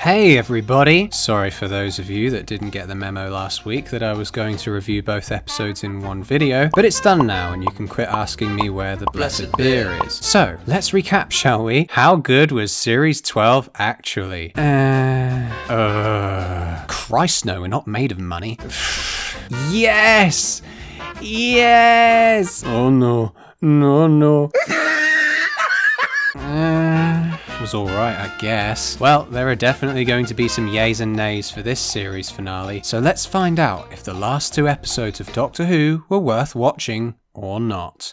Hey everybody! Sorry for those of you that didn't get the memo last week that I was going to review both episodes in one video, but it's done now and you can quit asking me where the blessed beer is. So, let's recap, shall we? How good was Series 12 actually? Christ no, we're not made of money. Yes! Yes! Oh no. No. Was alright, I guess. Well, there are definitely going to be some yays and nays for this series finale, so let's find out if the last two episodes of Doctor Who were worth watching or not.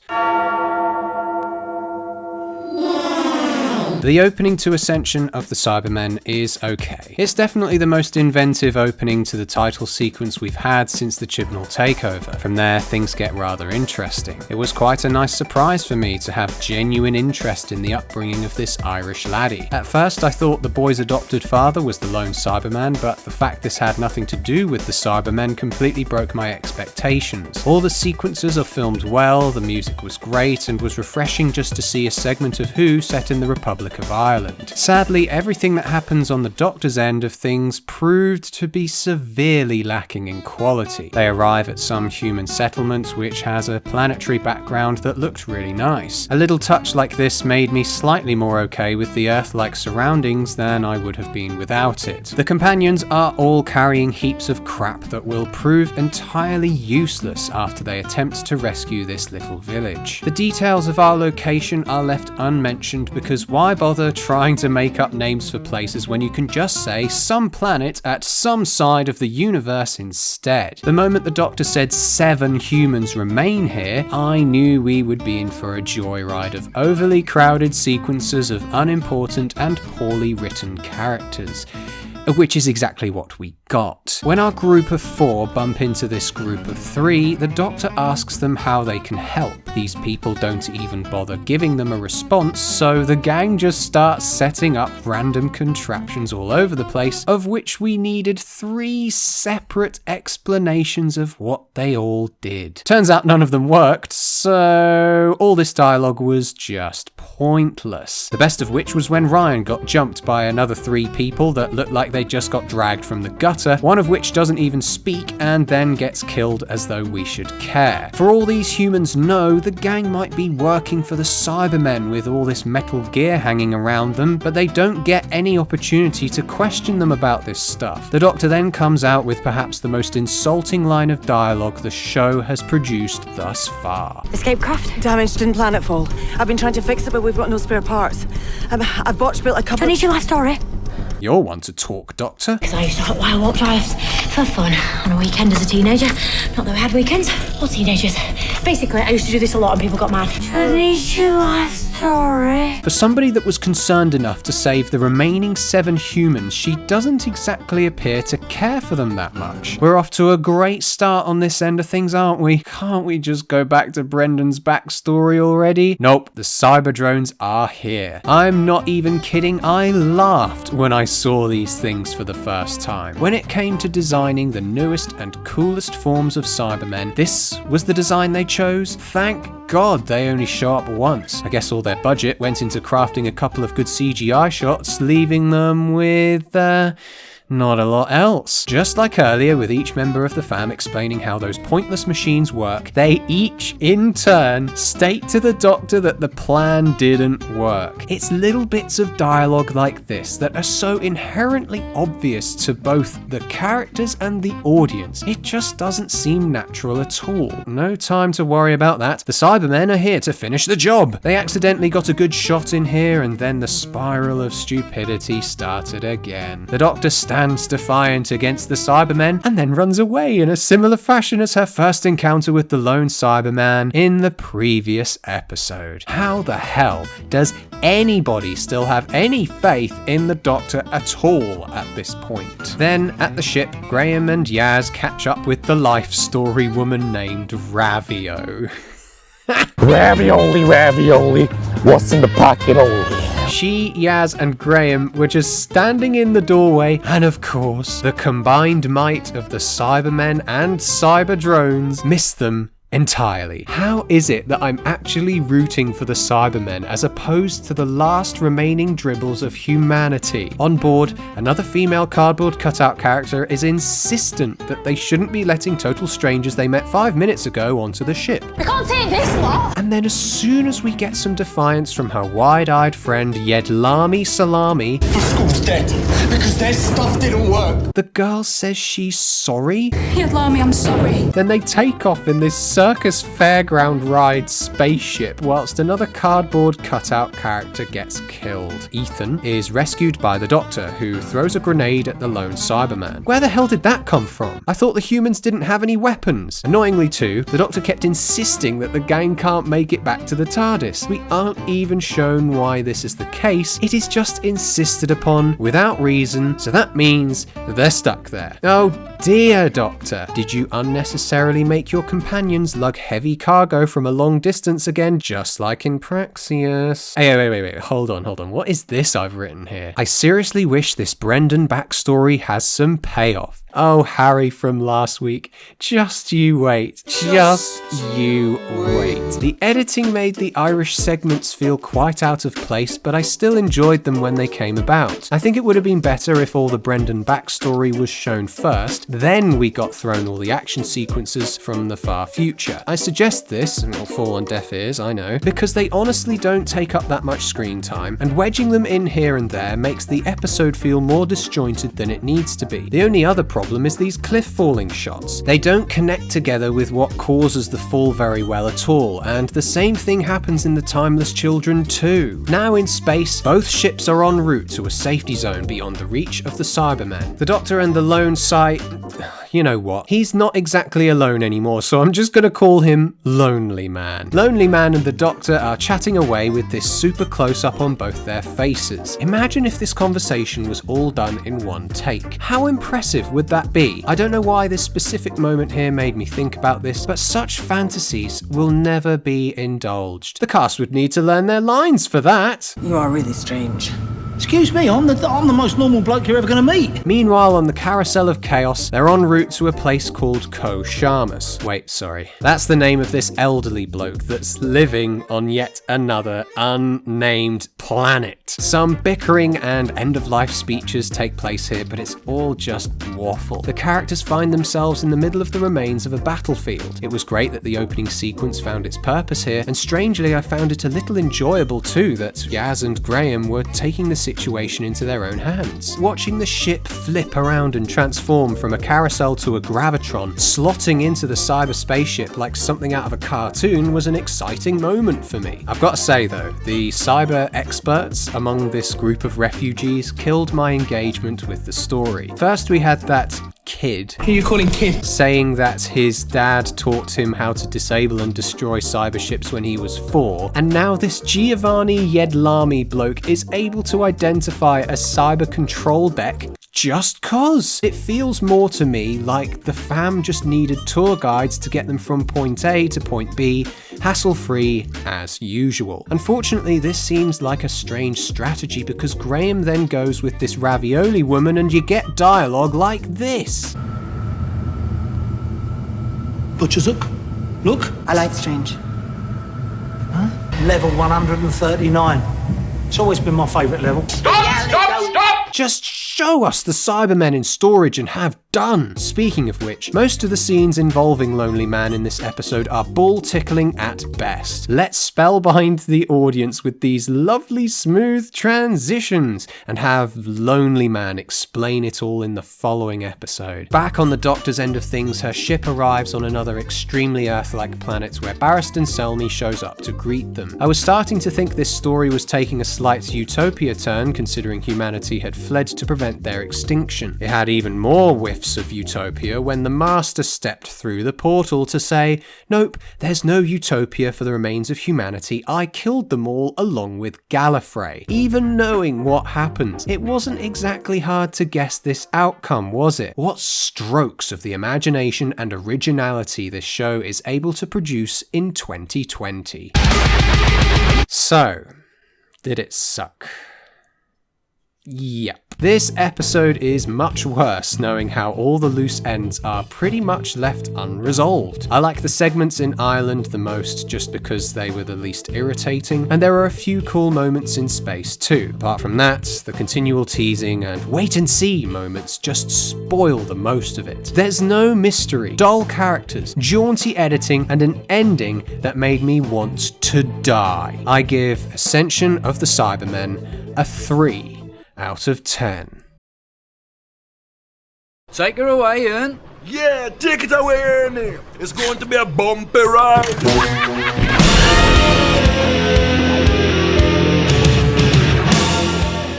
The opening to Ascension of the Cybermen is okay. It's definitely the most inventive opening to the title sequence we've had since the Chibnall takeover. From there, things get rather interesting. It was quite a nice surprise for me to have genuine interest in the upbringing of this Irish laddie. At first, I thought the boy's adopted father was the lone Cyberman, but the fact this had nothing to do with the Cybermen completely broke my expectations. All the sequences are filmed well, the music was great, and was refreshing just to see a segment of Who set in the Republic of Ireland. Sadly, everything that happens on the Doctor's end of things proved to be severely lacking in quality. They arrive at some human settlement which has a planetary background that looked really nice. A little touch like this made me slightly more okay with the Earth-like surroundings than I would have been without it. The companions are all carrying heaps of crap that will prove entirely useless after they attempt to rescue this little village. The details of our location are left unmentioned because why bother trying to make up names for places when you can just say some planet at some side of the universe instead? The moment the Doctor said 7 humans remain here, I knew we would be in for a joyride of overly crowded sequences of unimportant and poorly written characters. Which is exactly what we got. When our group of 4 bump into this group of 3, the Doctor asks them how they can help. These people don't even bother giving them a response, so the gang just starts setting up random contraptions all over the place, of which we needed 3 separate explanations of what they all did. Turns out none of them worked, so all this dialogue was just pointless. The best of which was when Ryan got jumped by another 3 people that looked like they just got dragged from the gutter, one of which doesn't even speak and then gets killed as though we should care. For all these humans know, the gang might be working for the Cybermen with all this metal gear hanging around them, but they don't get any opportunity to question them about this stuff. The Doctor then comes out with perhaps the most insulting line of dialogue the show has produced thus far. Escape craft? Damaged in planetfall. I've been trying to fix it, but we've got no spare parts. I've botched built a couple. Don't need your life story. You're one to talk, Doctor. Because I used to hot wire walk drives for fun on a weekend as a teenager. Not that we had weekends or teenagers. Basically, I used to do this a lot and people got mad. Don't need your life story. For somebody that was concerned enough to save the remaining 7 humans, she doesn't exactly appear to care for them that much. We're off to a great start on this end of things, aren't we? Can't we just go back to Brendan's backstory already? Nope, the cyber drones are here. I'm not even kidding, I laughed when I saw these things for the first time. When it came to designing the newest and coolest forms of Cybermen, this was the design they chose. Thank God they only show up once. I guess all their budget went into crafting a couple of good CGI shots, leaving them with, not a lot else. Just like earlier with each member of the fam explaining how those pointless machines work, they each, in turn, state to the Doctor that the plan didn't work. It's little bits of dialogue like this that are so inherently obvious to both the characters and the audience. It just doesn't seem natural at all. No time to worry about that. The Cybermen are here to finish the job. They accidentally got a good shot in here and then the spiral of stupidity started again. The Doctor stands defiant against the Cybermen and then runs away in a similar fashion as her first encounter with the lone Cyberman in the previous episode. How the hell does anybody still have any faith in the Doctor at all at this point? Then at the ship, Graham and Yaz catch up with the life story woman named Ravio. Ravioli, what's in the pocket only? She, Yaz, and Graham were just standing in the doorway, and of course, the combined might of the Cybermen and Cyber drones missed them entirely. How is it that I'm actually rooting for the Cybermen as opposed to the last remaining dribbles of humanity? On board, another female cardboard cutout character is insistent that they shouldn't be letting total strangers they met 5 minutes ago onto the ship. I can't take this lot. And then as soon as we get some defiance from her wide-eyed friend Yedlami Salami, The school's dead because their stuff didn't work. the girl says she's sorry. Yadlami, I'm sorry. Then they take off in this circus fairground ride spaceship whilst another cardboard cutout character gets killed. Ethan is rescued by the Doctor, who throws a grenade at the lone Cyberman. Where the hell did that come from? I thought the humans didn't have any weapons. Annoyingly too, the Doctor kept insisting that the gang can't make it back to the TARDIS. We aren't even shown why this is the case. It is just insisted upon without reason, so that means that they're stuck there. Oh dear, Doctor. Did you unnecessarily make your companions lug heavy cargo from a long distance again, just like in Praxeus? Hey, wait, hold on. What is this I've written here? I seriously wish this Brendan backstory has some payoff. Oh, Harry from last week, just you wait. Just you wait. The editing made the Irish segments feel quite out of place, but I still enjoyed them when they came about. I think it would have been better if all the Brendan backstory was shown first, then we got thrown all the action sequences from the far future. I suggest this, and it'll fall on deaf ears, I know, because they honestly don't take up that much screen time, and wedging them in here and there makes the episode feel more disjointed than it needs to be. The only other problem is these cliff falling shots. They don't connect together with what causes the fall very well at all, and the same thing happens in the Timeless Children too. Now in space, both ships are en route to a safety zone beyond the reach of the Cybermen. The Doctor and the lone you know what? He's not exactly alone anymore, so I'm just gonna call him Lonely Man. Lonely Man and the Doctor are chatting away with this super close-up on both their faces. Imagine if this conversation was all done in one take. How impressive would that be? I don't know why this specific moment here made me think about this, but such fantasies will never be indulged. The cast would need to learn their lines for that. You are really strange. Excuse me, I'm the most normal bloke you're ever going to meet. Meanwhile, on the Carousel of Chaos, they're en route to a place called Ko Shamus. Wait, sorry. That's the name of this elderly bloke that's living on yet another unnamed planet. Some bickering and end-of-life speeches take place here, but it's all just waffle. The characters find themselves in the middle of the remains of a battlefield. It was great that the opening sequence found its purpose here, and strangely I found it a little enjoyable too that Yaz and Graham were taking the situation into their own hands. Watching the ship flip around and transform from a carousel to a gravitron, slotting into the cyber spaceship like something out of a cartoon was an exciting moment for me. I've got to say though, the cyber experts among this group of refugees killed my engagement with the story. First we had that kid. Who are you calling kid? Saying that his dad taught him how to disable and destroy cyber ships when he was 4, and now this Giovanni Yedlami bloke is able to identify a cyber control deck just cause. It feels more to me like the fam just needed tour guides to get them from point A to point B, hassle-free as usual. Unfortunately, this seems like a strange strategy because Graham then goes with this ravioli woman and you get dialogue like this. Butcher's hook. Look. I like strange. Huh? Level 139. It's always been my favourite level. Stop! Just show us the Cybermen in storage and have done. Speaking of which, most of the scenes involving Lonely Man in this episode are ball-tickling at best. Let's spellbind the audience with these lovely smooth transitions and have Lonely Man explain it all in the following episode. Back on the Doctor's end of things, her ship arrives on another extremely Earth-like planet where Barristan Selmy shows up to greet them. I was starting to think this story was taking a slight utopia turn considering humanity had fled to prevent their extinction. It had even more whiffs of utopia when the Master stepped through the portal to say, nope, there's no utopia for the remains of humanity, I killed them all along with Gallifrey. Even knowing what happened, it wasn't exactly hard to guess this outcome, was it? What strokes of the imagination and originality this show is able to produce in 2020. So, did it suck? Yep. This episode is much worse, knowing how all the loose ends are pretty much left unresolved. I like the segments in Ireland the most just because they were the least irritating, and there are a few cool moments in space too. Apart from that, the continual teasing and wait and see moments just spoil the most of it. There's no mystery, dull characters, jaunty editing, and an ending that made me want to die. I give Ascension of the Cybermen a 3 out of 10. Take her away, Ian. Yeah, take it away, Ernie. It's going to be a bumpy ride.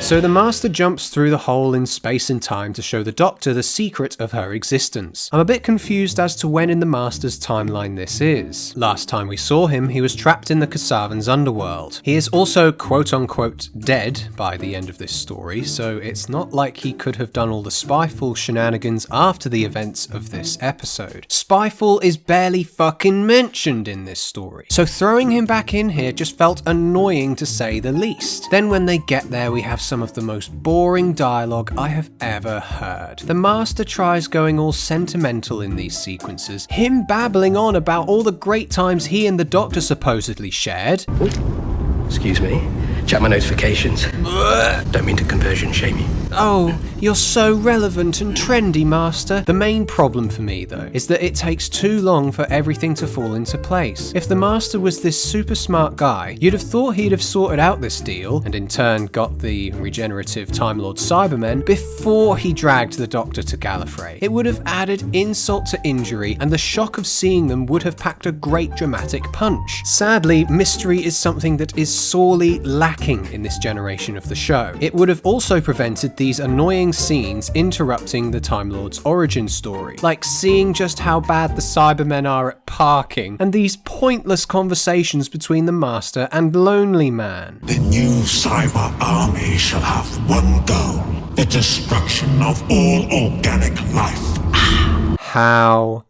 So the Master jumps through the hole in space and time to show the Doctor the secret of her existence. I'm a bit confused as to when in the Master's timeline this is. Last time we saw him, he was trapped in the Kasavan's underworld. He is also quote-unquote dead by the end of this story, so it's not like he could have done all the Spyfall shenanigans after the events of this episode. Spyfall is barely fucking mentioned in this story, so throwing him back in here just felt annoying to say the least. Then when they get there, we have some of the most boring dialogue I have ever heard. The Master tries going all sentimental in these sequences, him babbling on about all the great times he and the Doctor supposedly shared. Excuse me. Check my notifications. Don't mean to conversion shame you. Oh, you're so relevant and trendy, Master. The main problem for me, though, is that it takes too long for everything to fall into place. If the Master was this super smart guy, you'd have thought he'd have sorted out this deal, and in turn got the regenerative Time Lord Cybermen, before he dragged the Doctor to Gallifrey. It would have added insult to injury, and the shock of seeing them would have packed a great dramatic punch. Sadly, mystery is something that is sorely lacking in this generation of the show. It would have also prevented these annoying scenes interrupting the Time Lord's origin story, like seeing just how bad the Cybermen are at parking, and these pointless conversations between the Master and Lonely Man. The new cyber army shall have one goal: the destruction of all organic life. How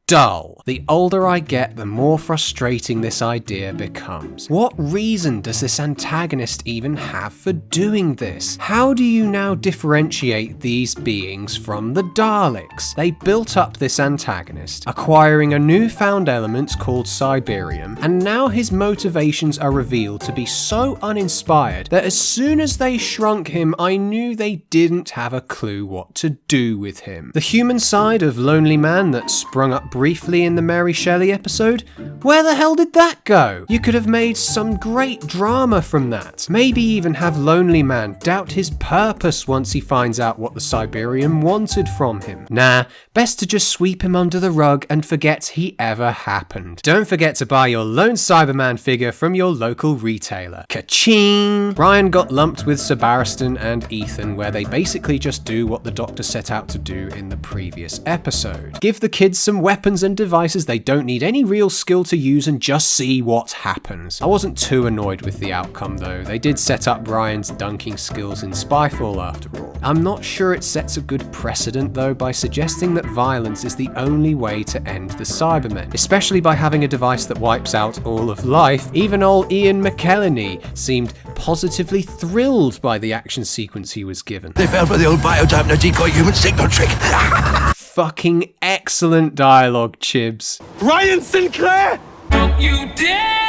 dull. The older I get, the more frustrating this idea becomes. What reason does this antagonist even have for doing this? How do you now differentiate these beings from the Daleks? They built up this antagonist, acquiring a newfound element called Cyberium, and now his motivations are revealed to be so uninspired that as soon as they shrunk him, I knew they didn't have a clue what to do with him. The human side of Lonely Man that sprung up briefly in the Mary Shelley episode, where the hell did that go? You could have made some great drama from that. Maybe even have Lonely Man doubt his purpose once he finds out what the Cyberium wanted from him. Nah, best to just sweep him under the rug and forget he ever happened. Don't forget to buy your Lone Cyberman figure from your local retailer. Ka-ching! Brian got lumped with Sebastian and Ethan, where they basically just do what the Doctor set out to do in the previous episode. Give the kids some weapons and devices they don't need any real skill to use and just see what happens. I wasn't too annoyed with the outcome though. They did set up Brian's dunking skills in Spyfall after all. I'm not sure it sets a good precedent though by suggesting that violence is the only way to end the Cybermen, especially by having a device that wipes out all of life. Even old Ian McKellany seemed positively thrilled by the action sequence he was given. They fell for the old biotype decoy human signal trick. Fucking excellent dialogue, Chibs. Ryan Sinclair! Don't you dare!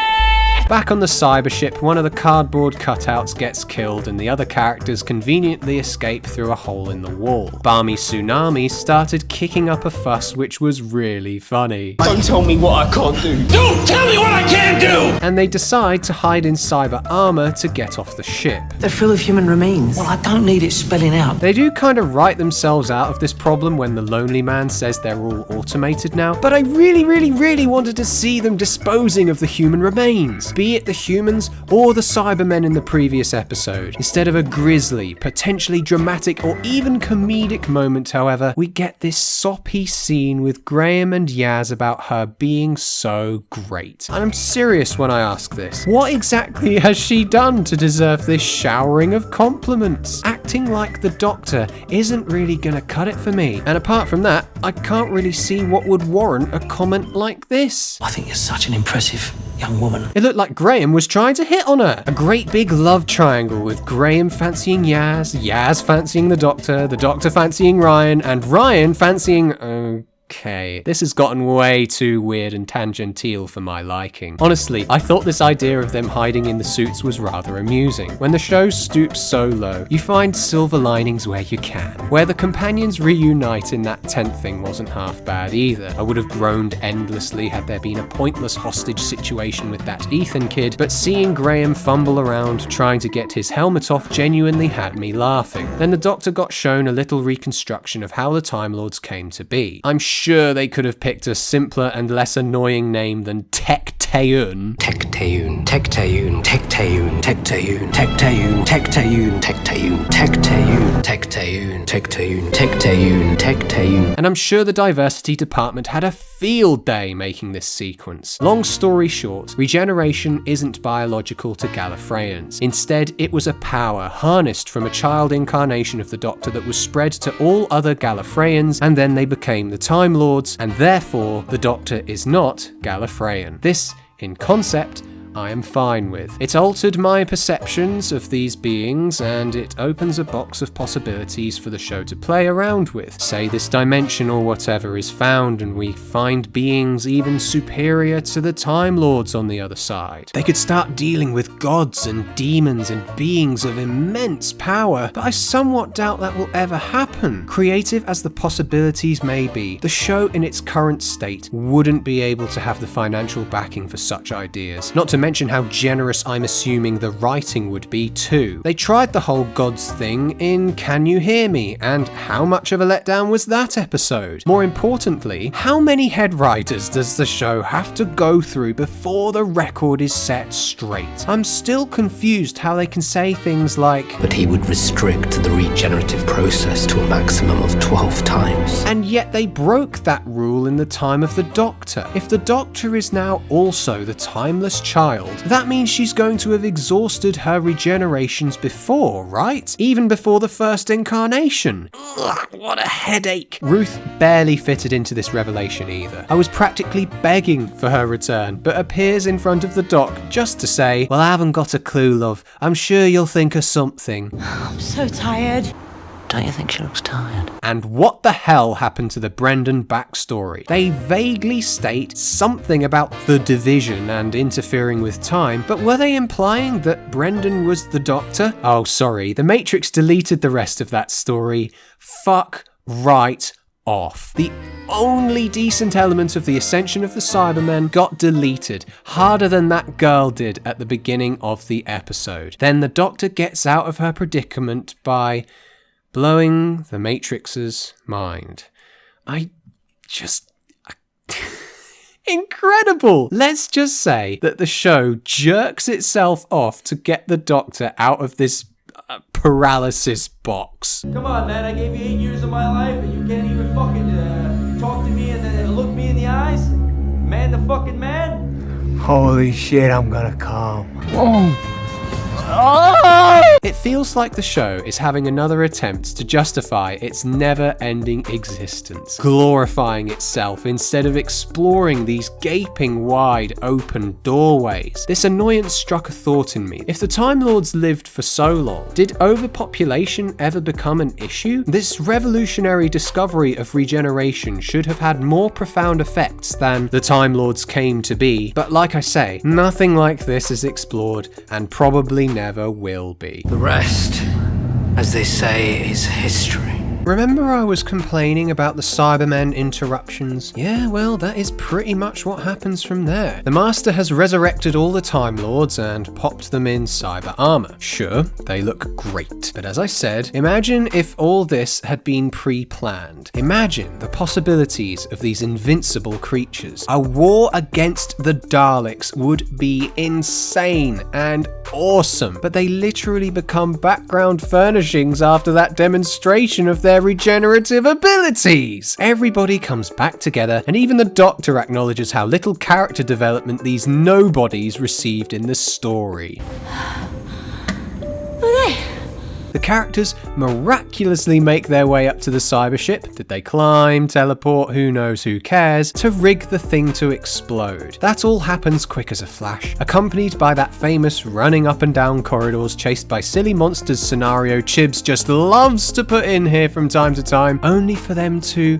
Back on the cyber ship, one of the cardboard cutouts gets killed and the other characters conveniently escape through a hole in the wall. Barmy Tsunami started kicking up a fuss, which was really funny. Don't tell me what I can't do. Don't tell me what I can't do! And they decide to hide in cyber armor to get off the ship. They're full of human remains. Well, I don't need it spelling out. They do kind of write themselves out of this problem when the Lonely Man says they're all automated now, but I really wanted to see them disposing of the human remains, be it the humans or the Cybermen in the previous episode. Instead of a grisly, potentially dramatic or even comedic moment, however, we get this soppy scene with Graham and Yaz about her being so great. And I'm serious when I ask this. What exactly has she done to deserve this showering of compliments? Acting like the Doctor isn't really gonna cut it for me. And apart from that, I can't really see what would warrant a comment like this. I think you're such an impressive young woman. It looked like Graham was trying to hit on her. A great big love triangle with Graham fancying Yaz, Yaz fancying the Doctor fancying Ryan, and Ryan fancying... Okay, this has gotten way too weird and tangential for my liking. Honestly, I thought this idea of them hiding in the suits was rather amusing. When the show stoops so low, you find silver linings where you can. Where the companions reunite in that tent thing wasn't half bad either. I would have groaned endlessly had there been a pointless hostage situation with that Ethan kid, but seeing Graham fumble around trying to get his helmet off genuinely had me laughing. Then the Doctor got shown a little reconstruction of how the Time Lords came to be. I'm sure they could have picked a simpler and less annoying name than Tecteun. Tecteun, Tecteun, Tecteun, Tecteun, Tecteun, Tecteun, Tecteun, Tecteun, Tecteun, Tecteun, Tecteun, Tecteun. And I'm sure the diversity department had a field day making this sequence. Long story short, regeneration isn't biological to Gallifreyans. Instead, it was a power harnessed from a child incarnation of the Doctor that was spread to all other Gallifreyans, and then they became the Time Lords, and therefore the Doctor is not Gallifreyan. This, in concept, I am fine with. It altered my perceptions of these beings, and it opens a box of possibilities for the show to play around with. Say this dimension or whatever is found and we find beings even superior to the Time Lords on the other side. They could start dealing with gods and demons and beings of immense power, but I somewhat doubt that will ever happen. Creative as the possibilities may be, the show in its current state wouldn't be able to have the financial backing for such ideas. Not to mention how generous I'm assuming the writing would be too. They tried the whole gods thing in Can You Hear Me, and how much of a letdown was that episode? More importantly, how many head writers does the show have to go through before the record is set straight? I'm still confused how they can say things like, but he would restrict the regenerative process to a maximum of 12 times. And yet they broke that rule in the time of the Doctor. If the Doctor is now also the timeless child, that means she's going to have exhausted her regenerations before, right? Even before the first incarnation. Ugh, what a headache. Ruth barely fitted into this revelation either. I was practically begging for her return, but appears in front of the Doc just to say, well, I haven't got a clue, love. I'm sure you'll think of something. I'm so tired. Don't you think she looks tired? And what the hell happened to the Brendan backstory? They vaguely state something about the division and interfering with time, but were they implying that Brendan was the Doctor? Oh, sorry, the Matrix deleted the rest of that story. Fuck right off. The only decent element of the Ascension of the Cybermen got deleted, harder than that girl did at the beginning of the episode. Then the Doctor gets out of her predicament by blowing the Matrix's mind. Incredible! Let's just say that the show jerks itself off to get the Doctor out of this paralysis box. Come on, man, I gave you 8 years of my life and you can't even fucking talk to me and then look me in the eyes? Man the fucking man? Holy shit, I'm gonna come. It feels like the show is having another attempt to justify its never-ending existence, glorifying itself instead of exploring these gaping wide open doorways. This annoyance struck a thought in me. If the Time Lords lived for so long, did overpopulation ever become an issue? This revolutionary discovery of regeneration should have had more profound effects than the Time Lords came to be, but like I say, nothing like this is explored and probably never will be. The rest, as they say, is history. Remember I was complaining about the Cybermen interruptions? Yeah, well, that is pretty much what happens from there. The Master has resurrected all the Time Lords and popped them in cyber armor. Sure, they look great. But as I said, imagine if all this had been pre-planned. Imagine the possibilities of these invincible creatures. A war against the Daleks would be insane and awesome. But they literally become background furnishings after that demonstration of their regenerative abilities. Everybody comes back together, and even the Doctor acknowledges how little character development these nobodies received in the story. Who are they? The characters miraculously make their way up to the cybership. Did they climb, teleport, who knows, who cares, to rig the thing to explode. That all happens quick as a flash, accompanied by that famous running up and down corridors chased by silly monsters scenario Chibs just loves to put in here from time to time, only for them to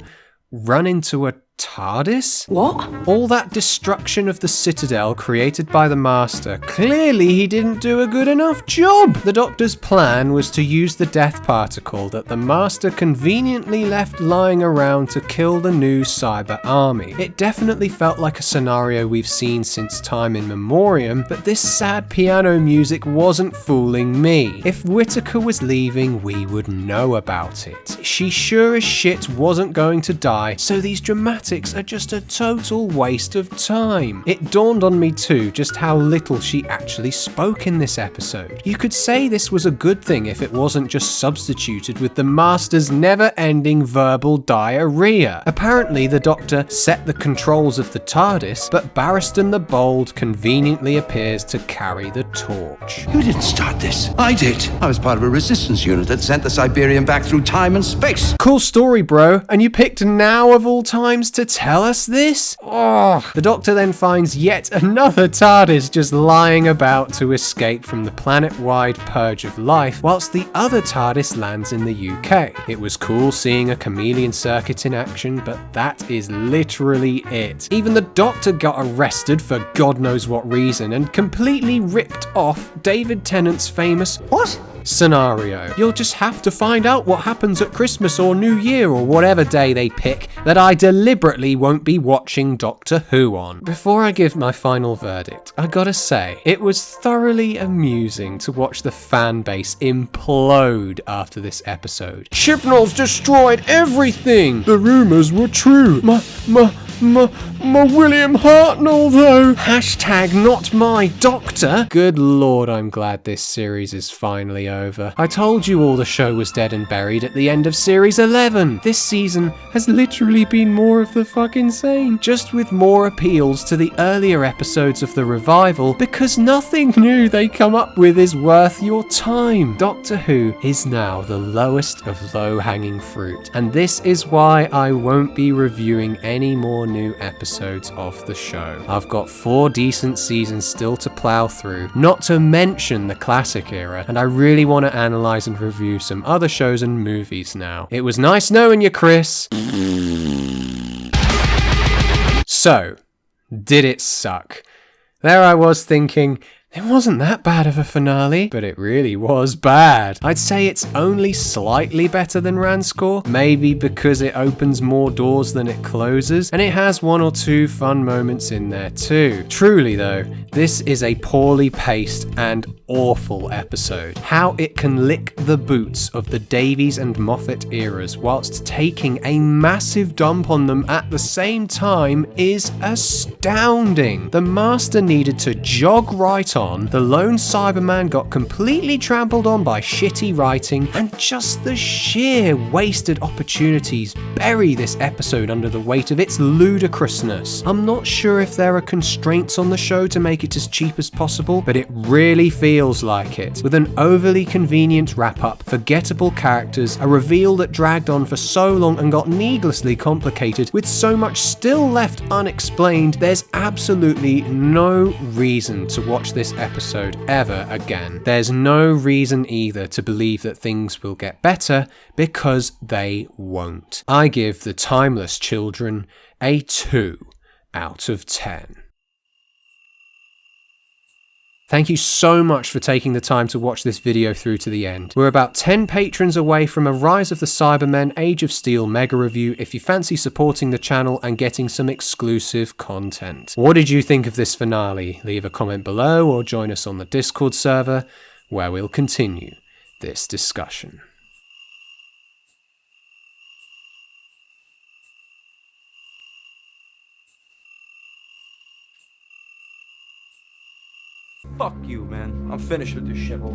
run into a TARDIS? What? All that destruction of the Citadel created by the Master, clearly he didn't do a good enough job! The Doctor's plan was to use the death particle that the Master conveniently left lying around to kill the new cyber army. It definitely felt like a scenario we've seen since time immemorial, but this sad piano music wasn't fooling me. If Whittaker was leaving, we would know about it. She sure as shit wasn't going to die, so these dramatic are just a total waste of time. It dawned on me too just how little she actually spoke in this episode. You could say this was a good thing if it wasn't just substituted with the Master's never-ending verbal diarrhea. Apparently the Doctor set the controls of the TARDIS, but Barristan the Bold conveniently appears to carry the torch. You didn't start this. I did. I was part of a resistance unit that sent the Siberian back through time and space. Cool story, bro. And you picked now of all times to tell us this? Oh. The Doctor then finds yet another TARDIS just lying about to escape from the planet-wide purge of life, whilst the other TARDIS lands in the UK. It was cool seeing a chameleon circuit in action, but that is literally it. Even the Doctor got arrested for God knows what reason and completely ripped off David Tennant's famous "What?" scenario. You'll just have to find out what happens at Christmas or New Year or whatever day they pick that I deliberately won't be watching Doctor Who on. Before I give my final verdict, I gotta say, it was thoroughly amusing to watch the fan base implode after this episode. Chibnall's destroyed everything! The rumours were true. My William Hartnell though! Hashtag not my Doctor! Good lord, I'm glad this series is finally over. I told you all the show was dead and buried at the end of series 11. This season has literally been more of the fucking same, just with more appeals to the earlier episodes of the revival, because nothing new they come up with is worth your time. Doctor Who is now the lowest of low-hanging fruit, and this is why I won't be reviewing any more new episodes of the show. I've got 4 decent seasons still to plow through, not to mention the classic era, and I really want to analyze and review some other shows and movies now. It was nice knowing you, Chris. So, did it suck? There I was thinking, it wasn't that bad of a finale, but it really was bad. I'd say it's only slightly better than Ranscore, maybe because it opens more doors than it closes, and it has 1 or 2 fun moments in there too. Truly though, this is a poorly paced and awful episode. How it can lick the boots of the Davies and Moffat eras whilst taking a massive dump on them at the same time is astounding. The Master needed to jog right on, the lone Cyberman got completely trampled on by shitty writing, and just the sheer wasted opportunities bury this episode under the weight of its ludicrousness. I'm not sure if there are constraints on the show to make it as cheap as possible, but it really feels like it. With an overly convenient wrap-up, forgettable characters, a reveal that dragged on for so long and got needlessly complicated, with so much still left unexplained, there's absolutely no reason to watch this episode ever again. There's no reason either to believe that things will get better, because they won't. I give The Timeless Children a 2 out of 10. Thank you so much for taking the time to watch this video through to the end. We're about 10 patrons away from a Rise of the Cybermen Age of Steel mega review if you fancy supporting the channel and getting some exclusive content. What did you think of this finale? Leave a comment below or join us on the Discord server where we'll continue this discussion. Fuck you, man. I'm finished with this shithole.